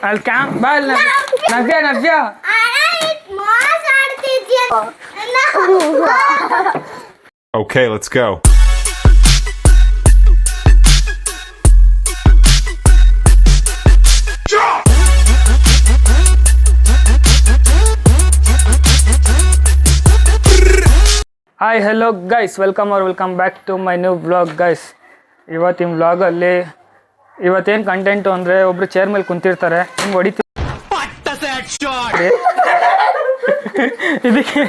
ಅಲ್ಲಿ ಕ್ಯಾಂಪ್ ಬಾ ಅಲ್ಲಿ Navya Navya Okay, let's go. Hi hello guys welcome back to my new vlog guys. ಇವತ್ತಿನ ವ್ಲಾಗಲ್ಲಿ ಇವತ್ತೇನು ಕಂಟೆಂಟು ಅಂದರೆ ಒಬ್ಬರು ಚೇರ್ ಮೇಲೆ ಕುಂತಿರ್ತಾರೆ, ಹಿಂಗೆ ಹೊಡಿತೀವಿ. ಇದಕ್ಕೆ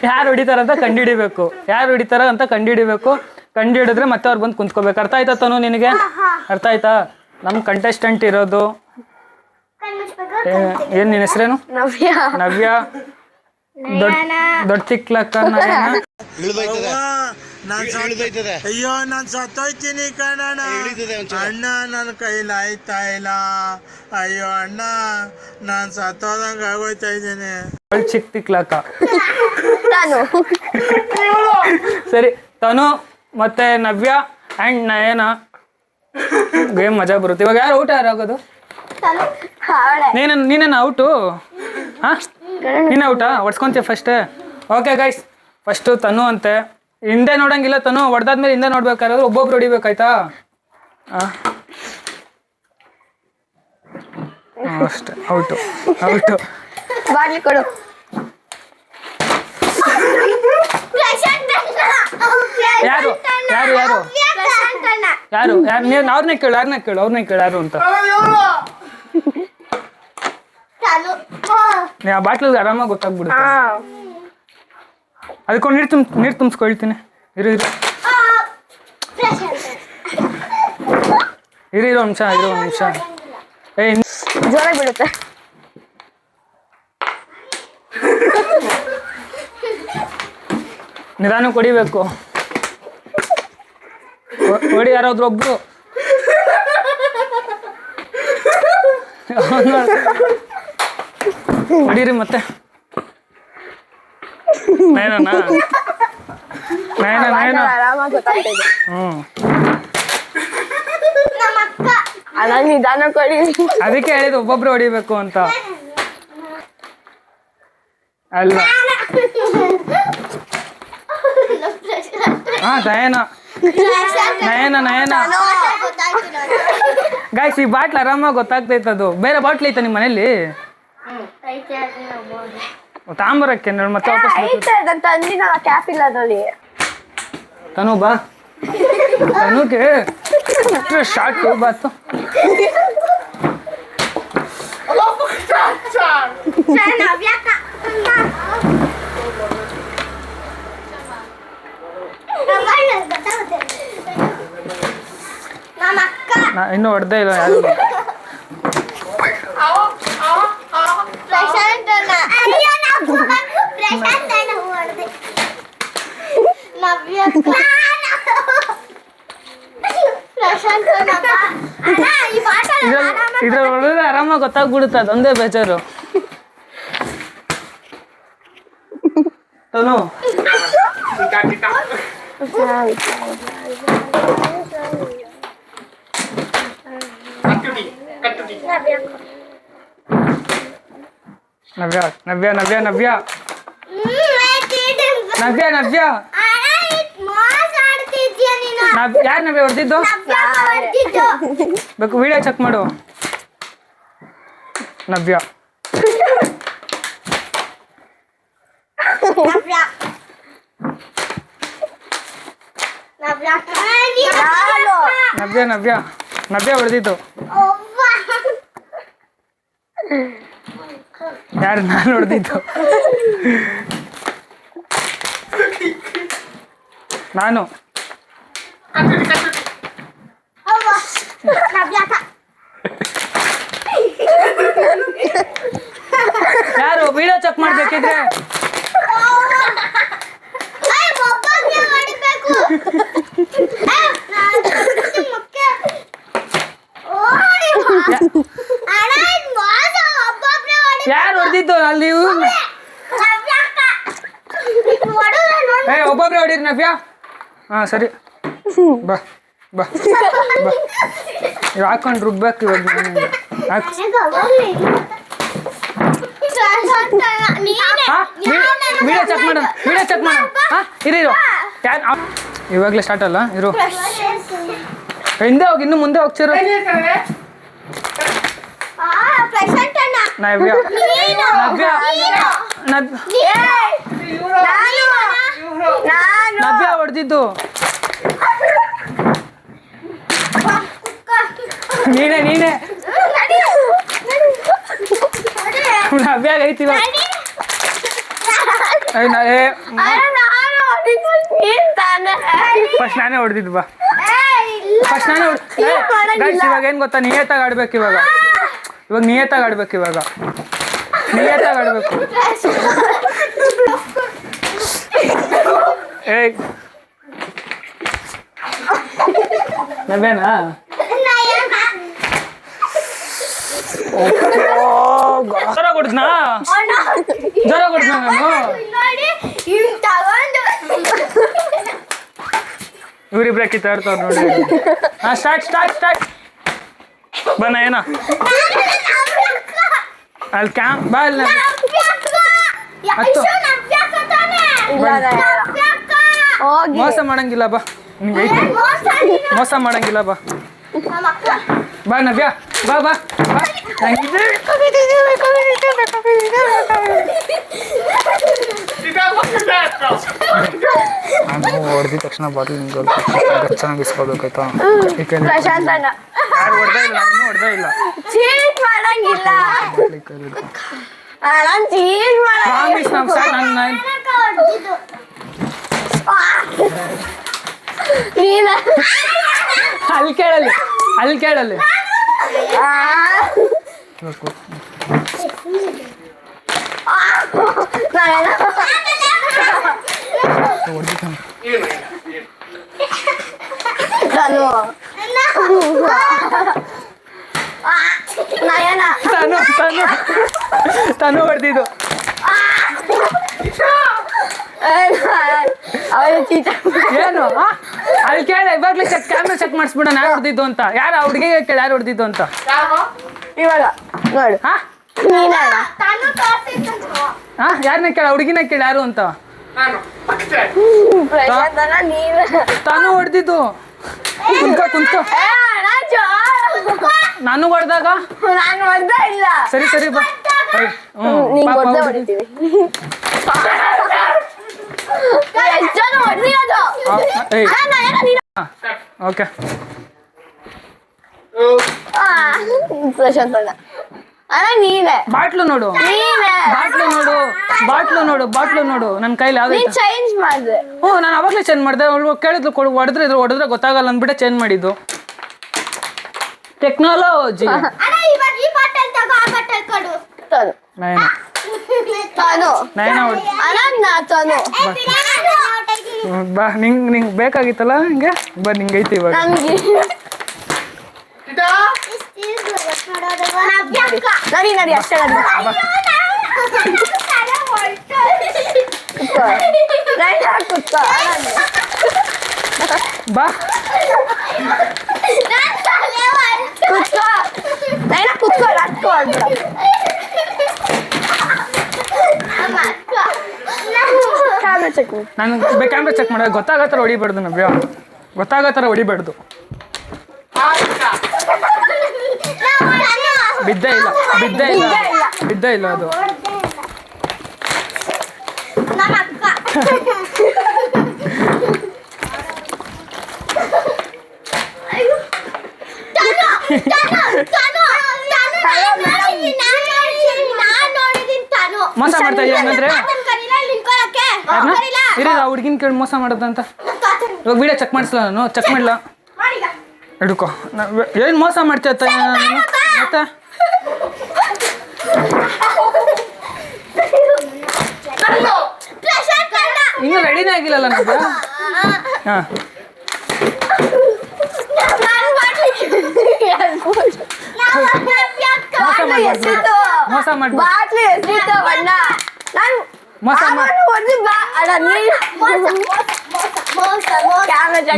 ಯಾರು ಹೊಡಿತಾರಂತ ಕಂಡುಹಿಡಿಬೇಕು, ಕಂಡುಹಿಡಿದ್ರೆ ಮತ್ತೆ ಅವ್ರು ಬಂದು ಕುಂತ್ಕೋಬೇಕು. ಅರ್ಥ ಆಯ್ತಾ ತನು ನಿನಗೆ? ಅರ್ಥ ಆಯ್ತಾ? ನಮ್ಮ ಕಂಟೆಸ್ಟೆಂಟ್ ಇರೋದು ಏನು, ನಿನ್ನ ಹೆಸರೇನು? ನವ್ಯ. ದೊಡ್ಡ ಚಿಕ್ಲಕ್ಕ ಅಯ್ಯೋ ನಾನ್ ಸತ್ತೋಯ್ತೀನಿ ಕಣಣ್ಣ, ಅಣ್ಣ ನನ್ನ ಕೈಲಿ ಆಯ್ತಾ ಇಲ್ಲ, ಅಯ್ಯೋ ಅಣ್ಣ ನಾನ್ ಸತ್ತೋದಂಗ ಆಗೋಯ್ತಾ ಇದ್ದೀನಿ. ಚಿಕ್ಕ ತಿಕ್ಲಕ್ಕ. ಸರಿ, ತನು ಮತ್ತೆ ನವ್ಯ ಆ್ಯಂಡ್ ನಯನ ಗೇಮ್ ಮಜಾ ಬರುತ್ತೆ. ಇವಾಗ ಯಾರು ಔಟ್ ಆಗೋದು? ನೀನೇನು ಔಟು? ಹಾಂ, ನೀನು ಔಟಾ? ಹೊಡ್ಸ್ಕೊಂತೀಯ ಫಸ್ಟ್? ಓಕೆ ಗೈಸ್, ಫಸ್ಟು ತನು ಅಂತೆ. ಹಿಂದೆ ನೋಡಂಗಿಲ್ಲ ತನು, ಹೊಡೆದಾದ್ಮೇಲೆ ಹಿಂದೆ ನೋಡ್ಬೇಕಾದ್ರೆ ಒಬ್ಬೊಬ್ರು ಹೊಡಿಬೇಕಾಯ್ತಾ? ಅಷ್ಟೇ, ಔಟು. ಬಾಟ್ಲಿ ಕೊಡು. ಯಾರು ಯಾರು ಯಾರು ಯಾರು ಯಾರು ನೀವು ಅವ್ರನ್ನೇ ಕೇಳು ಯಾರು ಅಂತ. ಆ ಬಾಟ್ಲಿಗೆ ಆರಾಮಾಗಿ ಗೊತ್ತಾಗ್ಬಿಡುತ್ತೆ. ಅದಕ್ಕೊಂದು ನೀರು ತುಂಬಿಸ್ಕೊಳ್ತೀನಿ. ಇರು ಒಂದು ನಿಮಿಷ. ಜ್ವರ ಬಿಡುತ್ತೆ. ನಿಧಾನಕ್ಕೆ ಹೊಡಿಬೇಕು. ಹೊಡಿ ಯಾರಾದ್ರೂ ಒಬ್ರು. ಹೊಡೀರಿ ಮತ್ತೆ. ನಯನ ನಿಧಾನ ಕೊಡಿ. ಅದಕ್ಕೆ ಹೇಳಿದ ಒಬ್ಬೊಬ್ರು ಹೊಡಿಬೇಕು ಅಂತ ಅಲ್ವಾ? ನಯನ ಗಾಯ್ಸ್, ಈ ಬಾಟ್ಲ್ ಆರಾಮಾಗಿ ಗೊತ್ತಾಗ್ತೈತೆ. ಅದು ಬೇರೆ ಬಾಟ್ಲ್ ಐತೆ ನಿಮ್ಮ ಮನೇಲಿ? ತಾಂಬರಕ್ಕೆ ಮತ್ತೆ ವಾಪಸ್ ತನು ಬಾ. ತನುಗೆ ಶಾರ್ಟ್ ಬಾತು. ಇನ್ನೂ ಹೊಡೆದೇ ಇಲ್ಲ ಯಾರು. ಇದ್ರಲ್ಲಿ ಹೊಡೆದ್ರೆ ಆರಾಮಾಗಿ ಗೊತ್ತಾಗ್ಬಿಡುತ್ತೆ. ಅದೊಂದೇ ಬೇಜಾರು. ತನು ನವ್ಯ ಯಾರು ನವ್ಯ ಹೊಡೆದಿದ್ದು? ಬೇಕು ವಿಡಿಯೋ ಚೆಕ್ ಮಾಡು. ನವ್ಯ ಹೊಡೆದಿದ್ದು ಯಾರು? ನಾನು ಹೊಡೆದಿದ್ದು. ನಾನು ಯಾರು? ವಿಡಿಯೋ ಚೆಕ್ ಮಾಡ್ಬೇಕಿದ್ರೆ ಯಾರು ಹೊಡೆದಿದ್ದು ಅಲ್ಲಿ? ಒಬ್ಬೊಬ್ರೆ ಹೊಡೀರಿ ನವ್ಯ. ಹಾಂ ಸರಿ, ಬಾ ಬಾ ಬಾ. ಹಾಕೊಂಡು ರುಬ್ಬೇಕು ಇವಾಗ. ಹಾಕು. ವಿಡಿಯೋ ಚೆಕ್ ಮಾಡೋಣ ಹಾಂ ಇರು ಯಾರು ಇವಾಗಲೇ ಸ್ಟಾರ್ಟ್ ಅಲ್ಲ ಇರು ಹಿಂದೆ ಹೋಗಿ ಇನ್ನು ಮುಂದೆ ಹೋಗ್ತಿರೋ ನವ್ಯ ನವ್ಯ ಹೊಡೆದಿದ್ದು ನೀನೇ ನವ್ಯಾಗ ಐತಿವ ಫಸ್ಟ್ ನಾನೇ ಹೊಡೆದಿದ್ದು ಬಾ ಫಸ್ಟ್ ನಾನೇ ಗೈಸ್ ಇವಾಗ ಏನು ಗೊತ್ತಾ ನಿಯತ್ತಾಗಿ ಆಡ್ಬೇಕು ಇವಾಗ ನಿಯತ್ತಾಗಿ ಆಡ್ಬೇಕು ಏಯ್ ನವ್ಯಾನಾ ಜ್ವರ ಕೊಡ್ತೀನಾ ನಾನು ಇವರಿಬ್ರೆ ಕಿತ್ತಾಡ್ತಾವ್ರ ನೋಡಿ ಹಾಂ ಸ್ಟಾರ್ಟ್ ಬನ್ನ ಏನ ಅಲ್ಲಿ ಕ್ಯಾಂಪ್ ಬಾ ಅಲ್ಲಿ ಮೋಸ ಮಾಡಂಗಿಲ್ಲ ಬಾ ಮೋಸ ಮಾಡಂಗಿಲ್ಲ ಬಾ ಬಾ ನವ್ಯ ಬಾ ನಾನು ಹೊಡೆದ ತಕ್ಷಣ ಬಾಟ್ಲಿ ಚೆನ್ನಾಗಿ ಇಸ್ಕೋಬೇಕಾಯ್ತಾ ಯಾರು ಹೊಡೆದೇ ಇಲ್ಲ ಇನ್ನೂ ಹೊಡೆದೇ ಇಲ್ಲ ಅಲ್ಲಿ ಕೇಳಲ್ಲಿ ತಾನು ಹೊಡೆದಿದ್ದು ಏನು ಅಲ್ಲಿ ಕೇಳ ಇವಾಗ್ಲೇ ಕ್ಯಾಮ್ರಾ ಚೆಕ್ ಮಾಡಿಸ್ಬಿಡ ಯಾರು ಹೊಡೆದಿದ್ದು ಅಂತ ಯಾರು ಆ ಹುಡುಗಿಗೆ ಕೇಳಿ ಯಾರು ಹೊಡೆದಿದ್ದು ಅಂತ ಇವಾಗ ನೋಡು ಯಾರನ್ನ ಕೇಳ ಹುಡುಗಿನ ಕೇಳಿ ಯಾರು ಅಂತ ತಾನು ಹೊಡೆದಿದ್ದು ಕುಂತ್ಕೋ ನಾನು ಹೊಡೆದಾಗ ಸರಿ ಬಾ ಓಕೆ ಬಾಟ್ಲು ನೋಡು ನನ್ನ ಕೈಲಿ ಯಾವ್ದು ಚೇಂಜ್ ಮಾಡಿದೆ ಹ್ಞೂ ನಾನು ಅವಾಗಲೇ ಚೇಂಜ್ ಮಾಡಿದೆ ಕೇಳಿದ್ರು ಹೊಡೆದ್ರೆ ಗೊತ್ತಾಗಲ್ಲ ಅಂದ್ಬಿಟ್ಟೆ ಚೇಂಜ್ ಮಾಡಿದ್ದು ಟೆಕ್ನಾಲಜಿ ಬಾ ನಿಂಗೆ ಬೇಕಾಗಿತ್ತಲ್ಲ ಹಿಂಗೆ ಬಾ ನಿಂಗೆ ಐತಿ ಇವಾಗ ನಡಿ ಅಷ್ಟೇ ಬಾ ನಾನು ಕ್ಯಾಮ್ರಾ ಚೆಕ್ ಮಾಡ ಗೊತ್ತಾಗತ್ತರ ಹೊಡಿಬಾರ್ದು ನವ್ಯ ಗೊತ್ತಾಗತ್ತರ ಹೊಡಿಬಾರ್ದು ಬಿದ್ದೇ ಇಲ್ಲ ಅದು ಮೋಸ ಮಾಡ್ತಾ ಇದೀಯ ಹಂಗಂದ್ರೆ ಇರಿ ಆ ಹುಡುಗಿನ ಕೇಳಿ ಮೋಸ ಮಾಡೋದಂತ ಇವಾಗ ವಿಡಿಯೋ ಚೆಕ್ ಮಾಡಿಸ್ಲ ನಾನು ಚೆಕ್ ಮಾಡಲ ಹಿಡ್ಕೊ ಏನು ಮೋಸ ಮಾಡ್ತೀಯ ಮತ್ತೆ ಇನ್ನೂ ರೆಡಿನೇ ಆಗಿಲ್ಲಲ್ಲ ನಮ್ಗೆ ಹಾಂ ಮೋಸ ಮಾಡ್ಬಾರ್ದು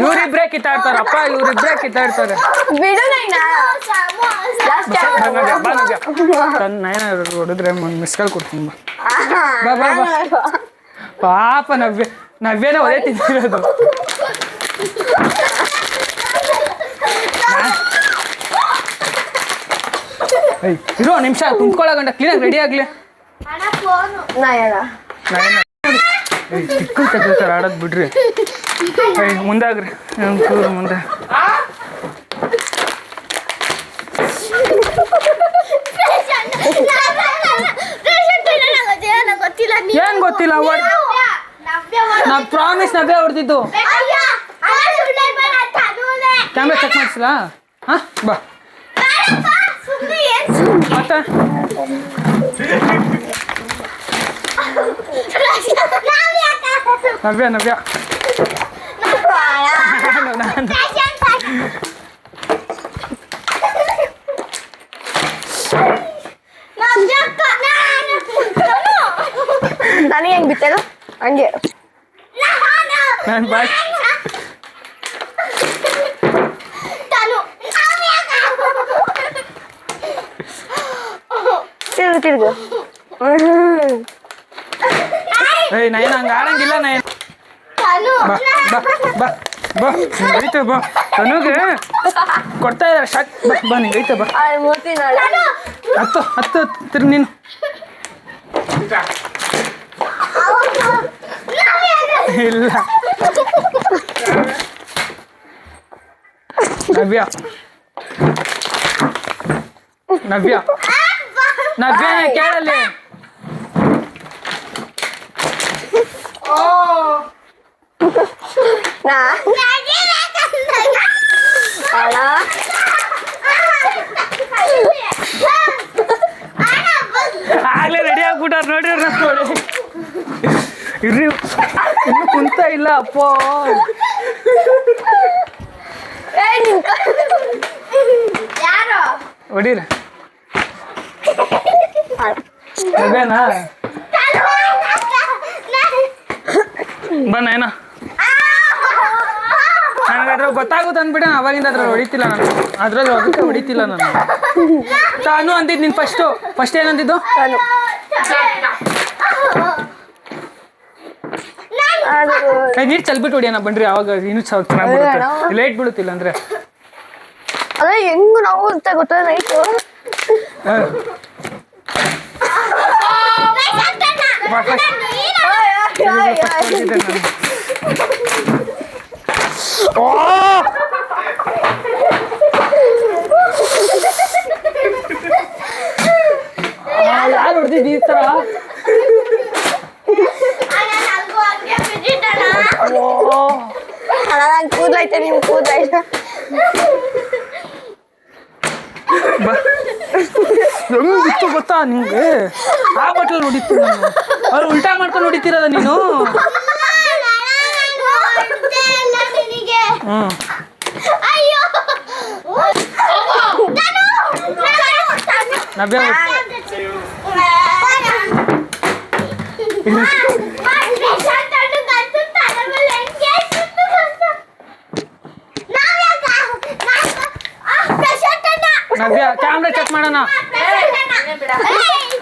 ಇವ್ರಿಬ್ರೇ ಕಿತ್ತಾಡ್ತಾರಪ್ಪ, ಇವ್ರಿಬ್ರೇ ಕಿತ್ತಾಡ್ತಾರೆ. ಬಿಡು ನೈನಾ ನಯನ ಹೊಡೆದ್ರೆ ಮಿಸ್ ಕಾಲ್ ಕೊಡ್ತೀನಿ. ಬಾ ಬಾ ಬಾ ಪಾಪ ನವ್ಯನ ಒದೇ ತಿಂತಿರೋದು. ಇರೋ ನಿಮಿಷ ತುಂಬ್ಕೊಳ್ಳೋ ಗಂಟ ಕ್ಲೀನಾಗಿ ರೆಡಿ ಆಗ್ಲಿ. ಚಿಕ್ಕ ತಗೋತಾರೆ ಆಡೋದು ಬಿಡ್ರಿ. ಮುಂದಾಗ್ರಿ ಮುಂದೆ. ಏನ್ ಗೊತ್ತಿಲ್ಲ ನಾ ಪ್ರಾಮಿಸ್ ನವ್ಯ ಹೊಡೆದಿದ್ದು. ಕ್ಯಾಮ್ರಾ ಚೆಕ್ ಮಾಡಿಸಲ. ಹಾ ಬಾ ಮತ್ತೆ ನವ್ಯ ನವ್ಯ ನನಗೆ ಹೆಂಗ್ ಬಿತ್ತೇನು ಹಂಗೆ ನಾನು ಬಾಯ್ ತಿರ್ಗು ಏಯ್ ನಯನ ಹಂಗೆ ಆಡಂಗಿಲ್ಲ ನಯನ. ಬಾ ಬಾ ಬಾ ಬಾ ಐತೆ ಬಾ ತನುಗೆ ಕೊಡ್ತಾ ಇದ್ದಾರೆ ಶಾಕ್. ಬಾ ಬಾ ನಿಂಗೆ ಐತೆ ಬಾ. ಮೂರ್ತಿ ನೋಡಿ ಹತ್ತು ತಿರ್ಗಿ ನೀನು. ಇಲ್ಲ ನವ್ಯ ನವ್ಯ ನವ್ಯನ ಕೇಳಲ್ಲಿ. ಆಗ್ಲೇ ರೆಡಿ ಆಗ್ಬಿಟ್ಟಾರ ನೋಡ್ರಿ ನೋಡಿ. ಇರ್ರಿ ಇನ್ನು ಕುಂತ ಇಲ್ಲ ಅಪ್ಪ. ಹೊಡೀರಿ ನವ್ಯನಾ ಬನ್ನೇನ ನನಗದ್ರ ಗೊತ್ತಾಗುತ್ತೆ ಅಂದ್ಬಿಟ್ಟೆ ಅವಾಗಿಂದ ಅದ್ರಲ್ಲಿ ಹೊಡಿತಿಲ್ಲ ನಾನು. ಅದ್ರಲ್ಲಿ ಅದಕ್ಕೆ ಹೊಡಿತಿಲ್ಲ ನಾನು. ತಾನು ಅಂದಿದ್ದು ನೀನು ಫಸ್ಟ್ ಏನಂದಿದ್ದು? ನೀರು ಚಲ್ಬಿಟ್ಟು ಹೊಡಿಯೋಣ ಬನ್ರಿ. ಅವಾಗ ಇನ್ನೂ ಚೆನ್ನಾಗಿ ಬರುತ್ತೆ. ಲೇಟ್ ಬೀಳುತ್ತಿಲ್ಲ ಅಂದ್ರೆ ಅದೇ ಹೆಂಗ್ ನಾವು ಅಂತ ಗೊತ್ತಾ ನೈಟು. ಯಾರು ಹೊಡ್ದಿದ್ದು ಈ ಥರ? ನಂಗೆ ಕೂದಲೈತೆ ನಿಮ್ ಕೂದಲೈತೆ. ಹೆಂಗ್ ಬಿತ್ತು ಗೊತ್ತಾ ನಿಮ್ಗೆ? ಆ ಬಟ್ಲಲ್ಲಿ ಹೊಡಿತೀರ ಅವ್ರು ಉಲ್ಟಾ ಮಾಡ್ಕೊಂಡು ಹೊಡಿತೀರದ ನೀನು. ನವ್ಯ ನವ್ಯ ಕ್ಯಾಮ್ರಾ ಚೆಕ್ ಮಾಡೋಣ.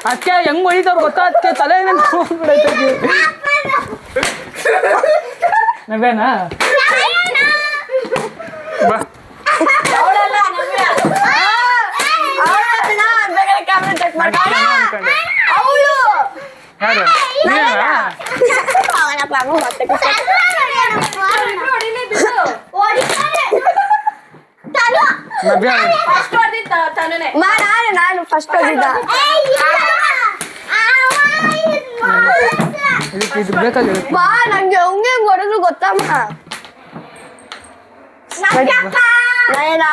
ಅದಕ್ಕೆ ಹೆಂಗ್ ಹೊಡಿತವ್ರು ಗೊತ್ತಾ? ಅದಕ್ಕೆ ತಲೆ ನವ್ಯನಾ ಬಾ ಕ್ಯಾಮ್ರಾ ಚೆಕ್ ಮಾಡಿ. ಯಾರು ನೀನಾ? ನವ್ಯ ನಾನು ಫಸ್ಟ್ ಹೋಗಿದ್ದ. ಇದು ಬೇಕಾಗಿರುತ್ತೆ. ಬಾ ನಂಗೆ ಹಂಗೆ ಹೊಡೆದ್ರು ಗೊತ್ತಮ್ಮ. ನಯನ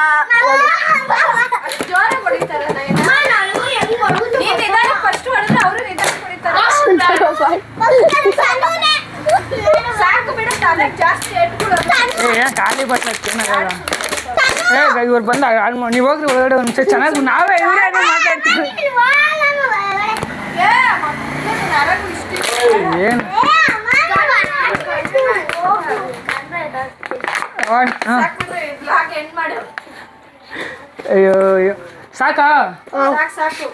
ಖಾಲಿ ಬಟ್ಲ ಏನಾಗಲ್ಲ. ಇವ್ರು ಬಂದ ನೀವು ಹೋಗ್ರಿ ಒಳಗಡೆ ಒಂದು ನಿಮಿಷ. ಚೆನ್ನಾಗಿ ನಾವೇ ಇವರೇ ಮಾತಾಡ್ತೀವಿ. ಏನು ಹಾಂ ಅಯ್ಯೋ ಅಯ್ಯೋ ಸಾಕಾ ಸಾಕು